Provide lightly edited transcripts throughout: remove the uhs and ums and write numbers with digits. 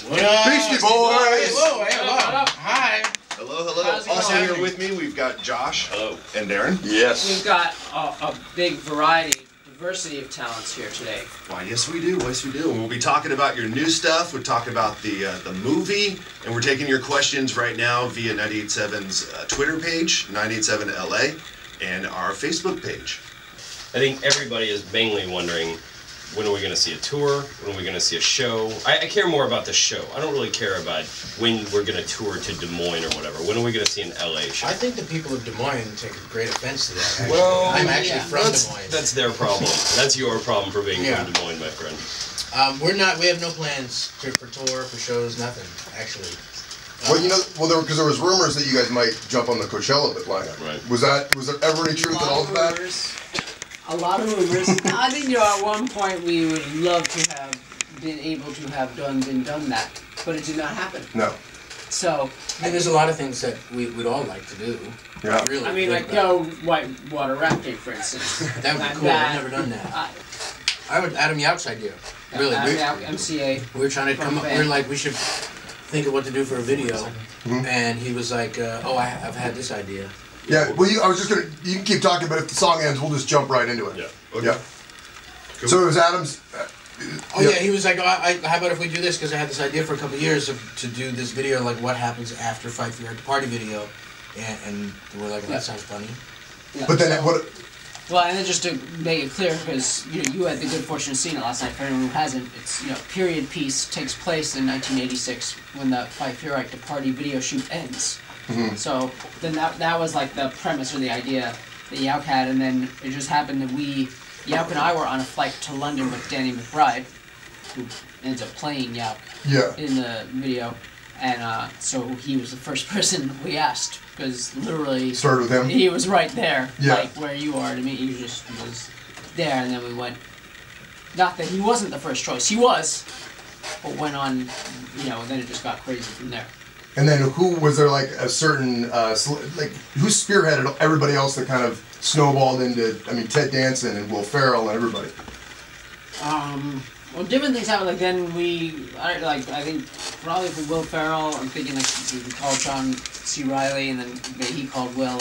What up? Beastie Boys! Hello, hello. Hi. Hello, hello. Also here with me, we've got Josh. Hello. And Darren. Yes. We've got a big diversity of talents here today. Why, yes we do, yes we do. And we'll be talking about your new stuff, we'll talk about the movie, and we're taking your questions right now via 987's Twitter page, 987LA, and our Facebook page. I think everybody is mainly wondering, when are we going to see a tour? When are we going to see a show? I care more about the show. I don't really care about when we're going to tour to Des Moines or whatever. When are we going to see an LA show? I think the people of Des Moines take great offense to that, actually. Well, I'm actually from Des Moines. That's their problem. That's your problem for being from Des Moines, my friend. We have no plans for tour, for shows, nothing, actually. Well, you know, because there was rumors that you guys might jump on the Coachella lineup. Right. Was there ever any truth at all to that? A lot of rumors. I think, at one point we would love to have been able to have been done that, but it did not happen. No. So. And there's a lot of things that we'd all like to do. Yeah. Really. I mean, like go whitewater rafting, for instance. That would be cool. I've never done that. Adam Yauk's idea. Really. Adam Yauk, MCA. We were trying to come up. We were like, we should think of what to do for a video, and he was like, "Oh, I've had this idea." Yeah, well, I was just gonna. You can keep talking, but if the song ends, we'll just jump right into it. Yeah. Okay. Yeah. Cool. So it was Adam's. He was like, how about if we do this? Because I had this idea for a couple of years to do this video, like what happens after Fight for Your Right to Party video, and we're like, that sounds funny. Yeah. But then what? Well, and then just to make it clear, because you had the good fortune of seeing it last night. For anyone who hasn't, it's period piece takes place in 1986 when the Fight for Your Right to Party video shoot ends. Mm-hmm. So then that was like the premise or the idea that Yauk had, and then it just happened that Yauk and I were on a flight to London with Danny McBride, who ends up playing Yauk in the video, and so he was the first person we asked, because literally started with him. He was right there, like where you are to me. He just was there, and then we went. Not that he wasn't the first choice, he was, but went on, and then it just got crazy from there. And then who was there, like a certain who spearheaded everybody else that kind of snowballed into? I mean, Ted Danson and Will Ferrell and everybody. Well, different things happened. Like then I think probably for Will Ferrell, I'm thinking like we called John C. Reilly, and then he called Will.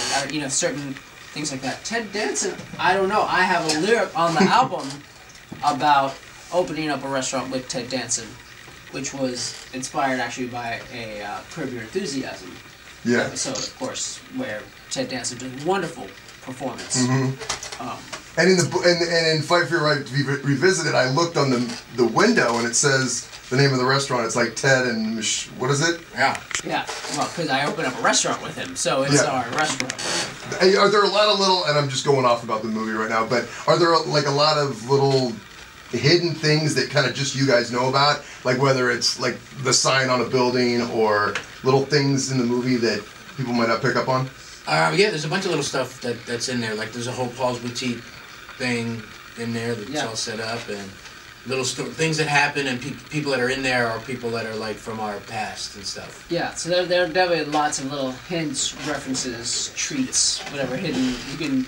Certain things like that. Ted Danson, I don't know. I have a lyric on the album about opening up a restaurant with Ted Danson, which was inspired actually by a Curb Your Enthusiasm episode, of course, where Ted Danson did a wonderful performance. Mm-hmm. And in Fight for Your Right to Be Revisited, I looked on the window and it says the name of the restaurant. It's like Ted and what is it? Yeah. Well, because I opened up a restaurant with him, so it's our restaurant. Are there a lot of little? And I'm just going off about the movie right now, but are there like a lot of little hidden things that kind of just you guys know about, like whether it's like the sign on a building or little things in the movie that people might not pick up on? There's a bunch of little stuff that's in there. Like there's a whole Paul's Boutique thing in there that's all set up, and little things that happen, and people that are in there are people that are like from our past and stuff. Yeah, so there are definitely lots of little hints, references, treats, whatever hidden. You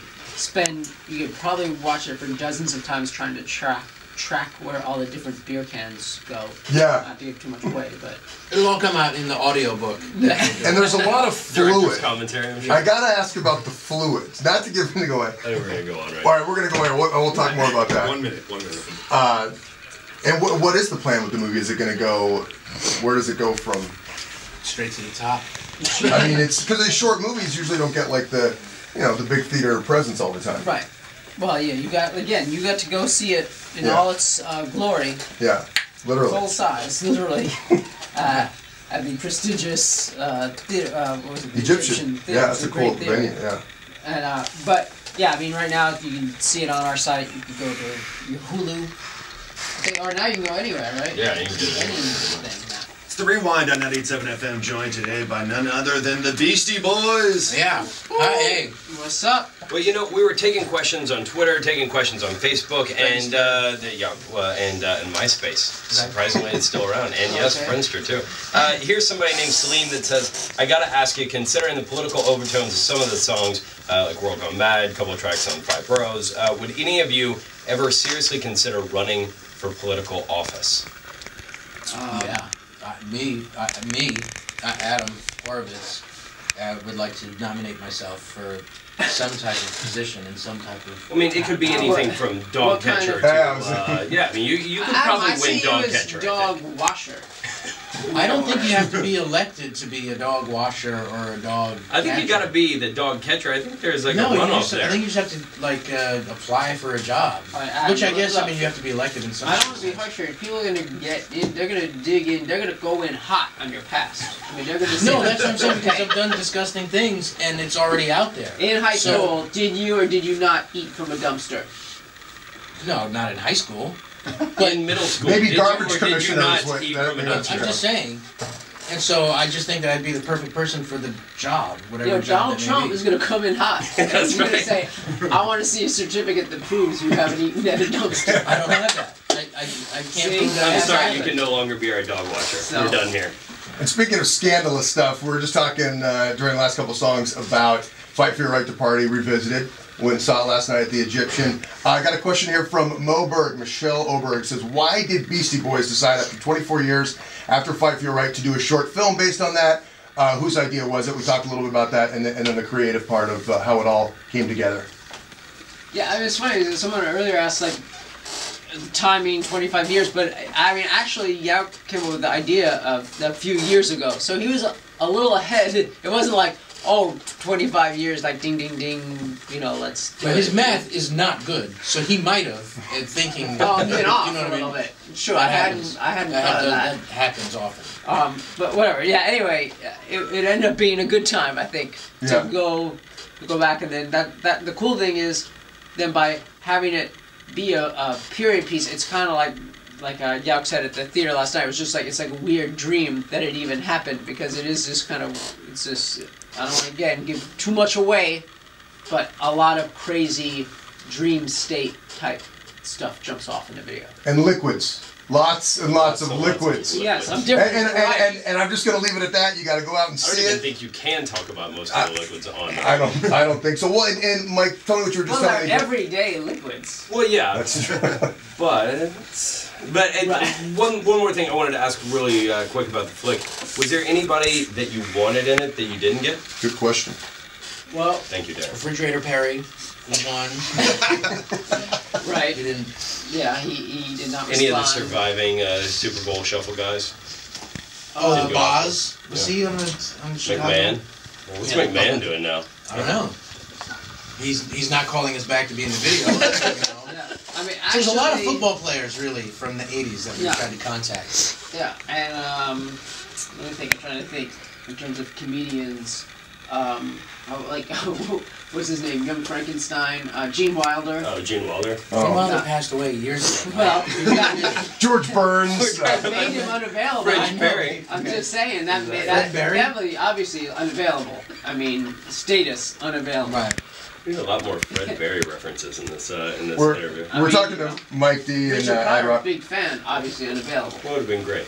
could probably watch it for dozens of times trying to track where all the different beer cans go. Yeah. Not to give too much away, but it'll all come out in the audio book. And there's a lot of fluid. Commentary. I gotta ask about the fluids, not to give anything away. I think we're gonna go on right. All right, we're gonna go on. We'll talk more about that. 1 minute. And what is the plan with the movie? Is it gonna go? Where does it go from? Straight to the top. I mean, it's because these short movies usually don't get like the big theater presence all the time. Right. Well, you got to go see it in all its glory. Yeah, literally. Full size, literally. At the prestigious theater, what was it? Egyptian theater. Yeah, that's a cool venue. Yeah. And I mean, right now you can see it on our site. You can go to your Hulu. Or now you can go anywhere, right? Yeah, you can do anything. It's the Rewind on 987 FM, joined today by none other than the Beastie Boys. Yeah. Hi, hey. What's up? Well, we were taking questions on Twitter, taking questions on Facebook, and MySpace. Surprisingly, it's still around. And yes, Friendster too. Here's somebody named Celine that says, I gotta ask you, considering the political overtones of some of the songs, like World Gone Mad, a couple of tracks on Five Boroughs, would any of you ever seriously consider running for political office? Yeah. Adam Horowitz, would like to nominate myself for some type of position in some type of. I mean, it could be anything from dog catcher to. Yeah, I mean, you could probably win dog catcher. Dog washer. I don't think you have to be elected to be a dog washer or a dog. I think you gotta be the dog catcher. I think there's like a runoff there. I think you just have to like apply for a job, which I guess you have to be elected in some. I don't want to be harsh here. People are gonna get in. They're gonna dig in. They're gonna go in hot on your past. I mean, they're gonna. Say, no, that's what I'm saying because I've done disgusting things and it's already out there. In high school, did you or did you not eat from a dumpster? No, not in high school. But in middle school, maybe did garbage you, or commissioner did is you not what eat that from a means. dumpster? I'm just saying. And so I just think that I'd be the perfect person for the job, whatever job Donald that may Trump be. is going to come in hot. That's He's going to right. say, I want to see a certificate that proves you haven't eaten at a dumpster. I don't have that. I can't See? prove that. I'm I sorry, have you it. can no longer be our dog watcher. So- We're done here. And speaking of scandalous stuff, we were just talking during the last couple of songs about Fight for Your Right to Party Revisited. Went and saw it last night at the Egyptian. I got a question here from Moberg. Michelle Oberg says, why did Beastie Boys decide after 24 years after Fight for Your Right to do a short film based on that? Whose idea was it? We talked a little bit about that and then the creative part of how it all came together. Yeah, I mean, it's funny. Someone earlier asked, like, timing 25 years, but I mean, actually, Yao came up with the idea of a few years ago. So he was a little ahead. It wasn't like, oh, 25 years, like ding, ding, ding, you know, let's do But his it. math is not good, so he might have thinking. Oh, I'm getting off you know a what I little mean? bit. Sure, I hadn't thought of that. That happens often. But whatever. Yeah. Anyway, it ended up being a good time, I think, to go back, and then that the cool thing is, then by having it be a period piece, it's kind of like Yauk said at the theater last night. It was just like it's like a weird dream that it even happened, because it is this kind of I don't want to again give too much away, but a lot of crazy dream state type stuff jumps off in the video. And liquids. Lots and lots of liquids. Yes, I'm different. And I'm just going to leave it at that. You got to go out and I see don't even it. think you can talk about most of the liquids on there. I don't think so. Well, and Mike, tell me what you were just Well, telling they're me. everyday liquids. Well, yeah, That's true. but one more thing I wanted to ask really quick about the flick. Was there anybody that you wanted in it that you didn't get? Good question. Well, Thank you, Darren. Refrigerator Perry was one. right. He didn't. Yeah, he did not respond. Any of the surviving Super Bowl shuffle guys? Oh, Didn't go Boz. off. Was he on the Chicago? McMahon? Well, what's Yeah. McMahon doing now? I don't know. He's not calling us back to be in the video. You know? Yeah. I mean, actually, There's a lot of football players really from the '80s that we tried to contact. Yeah, and let me think. I'm trying to think in terms of comedians. Like what's his name? Young Frankenstein, Gene Wilder. Oh, Gene Wilder. Gene Wilder passed away years ago. Well, George Burns. that made him unavailable. Fred Perry. I'm just saying that made Fred Perry? definitely, obviously unavailable. I mean, status unavailable. Right. There's a lot more Fred Perry references in this interview. We're talking to Mike D and Richard Ad Pryor, Rock. big fan, obviously unavailable. That would have been great.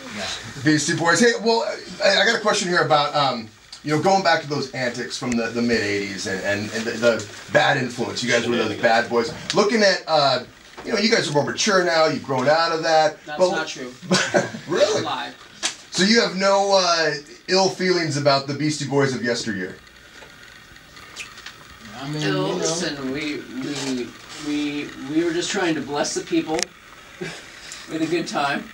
Beastie Boys. Hey, well, I got a question here about going back to those antics from the mid '80s and the bad influence. You guys were those bad boys. Looking at you guys are more mature now. You've grown out of that. That's not true. Really? Lie. So you have no ill feelings about the Beastie Boys of yesteryear? I mean, No, listen, we were just trying to bless the people with a good time.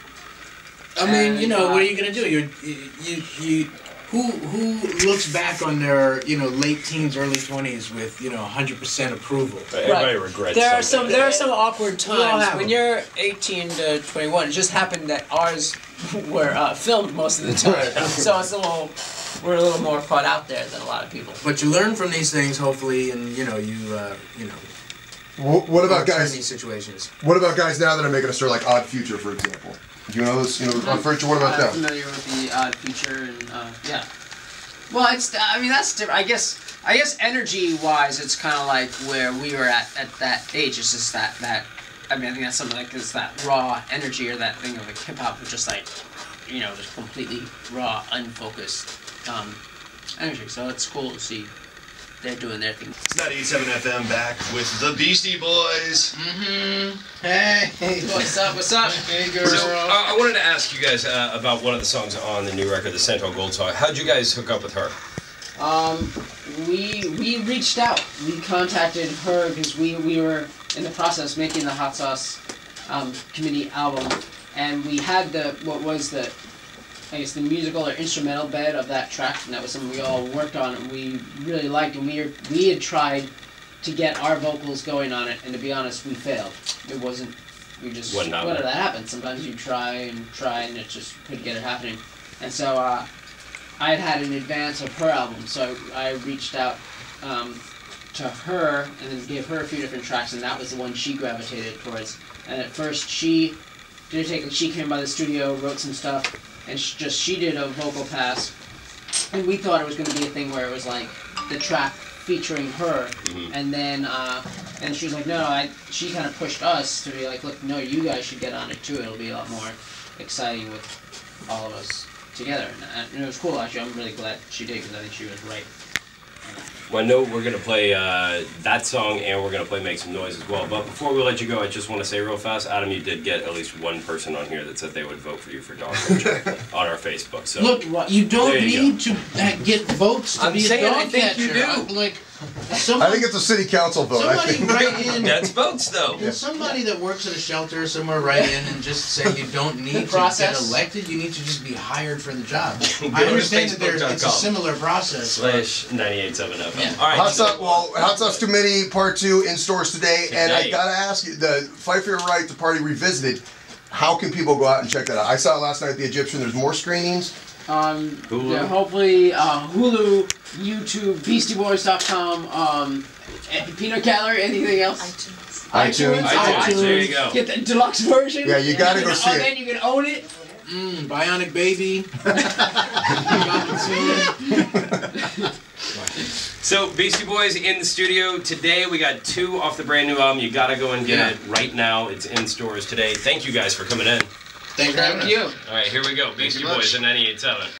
I mean, And, what are you gonna do? You who looks back on their late teens, early 20s with 100% approval? But everybody regrets There are some awkward all times have when them. you're 18 to 21. It just happened that ours were filmed most of the time, so it's we're a little more caught out there than a lot of people. But you learn from these things, hopefully, and What about in guys? these situations. What about guys now that are making a stir like Odd Future, for example? Do you know those? Odd Future. What about I'm them? familiar with the Odd Future, and yeah. Well, that's different. I guess energy-wise, it's kind of like where we were at that age. It's just that. I think that's something like it's that raw energy, or that thing of like hip hop, just like just completely raw, unfocused energy. So it's cool to see they're doing their thing. It's 98.7 FM back with the Beastie Boys. Hey, What's up? What's up? hey, girl. So, I wanted to ask you guys about one of the songs on the new record, the Central Gold song. How'd you guys hook up with her? We reached out. We contacted her because we were in the process of making the Hot Sauce Committee album, and we had the musical or instrumental bed of that track, and that was something we all worked on and we really liked, and we had tried to get our vocals going on it, and to be honest, we failed. It wasn't. We just whatever that happens. Sometimes you try and it just couldn't get it happening, and so I had an advance of her album, so I reached out to her and then gave her a few different tracks, and that was the one she gravitated towards. And at first she came by the studio, wrote some stuff, and she did a vocal pass, and we thought it was going to be a thing where it was like the track featuring her, and then she was like, no, she kind of pushed us to be like, look, no, you guys should get on it too. It'll be a lot more exciting with all of us together, and it was cool actually. I'm really glad she did because I think she was right. Well, I know we're going to play that song and we're going to play Make Some Noise as well. But before we let you go, I just want to say real fast, Adam, you did get at least one person on here that said they would vote for you for dog catcher on our Facebook. So look, you don't need to get votes to be a dog catcher. I think you do. Like, I think it's a city council vote. Somebody write in. That's votes, though. Will somebody that works at a shelter somewhere write in and just say you don't need to get elected, you need to just be hired for the job. I understand that it's a similar process. /98.7 FM. Yeah. All right. Hot Sauce Committee Part 2 in stores today. And I gotta ask you, the Fight for Your Right to Party Revisited, how can people go out and check that out? I saw it last night at the Egyptian. There's more screenings. Hulu. Yeah, hopefully Hulu, YouTube, BeastieBoys.com, Peanut Gallery, anything else? iTunes. There you go. Get the deluxe version. Yeah, you gotta go see it. Then you can own it. Bionic Baby. So, Beastie Boys in the studio today. We got 2 off the brand new album. You gotta go and get it right now. It's in stores today. Thank you guys for coming in. Thank you. All right, here we go. Beastie Boys at 98.7.